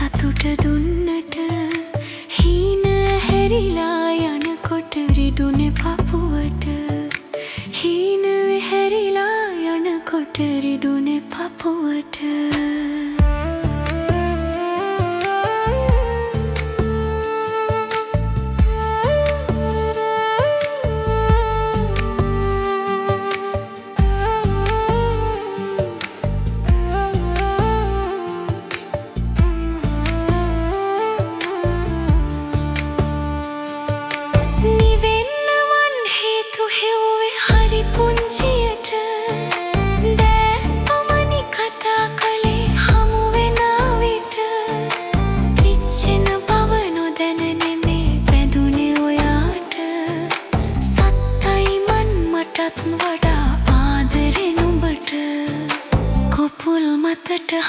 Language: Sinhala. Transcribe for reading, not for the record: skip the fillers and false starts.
සතුට දුන්නට හීන හැරිලා යනකොට රිදුනේ පපුවට හීන හැරිලා යනකොට රිදුනේ පපුවට පුංචියට දැස් පමණි කතා කළේ හමු වෙන විට පිච්චෙන බව නොදැන නෙමේ බැඳුනේ ඔයාට සත්තයි මන් මටත් වඩා ආදරේ නුඹට කොපුල් මතට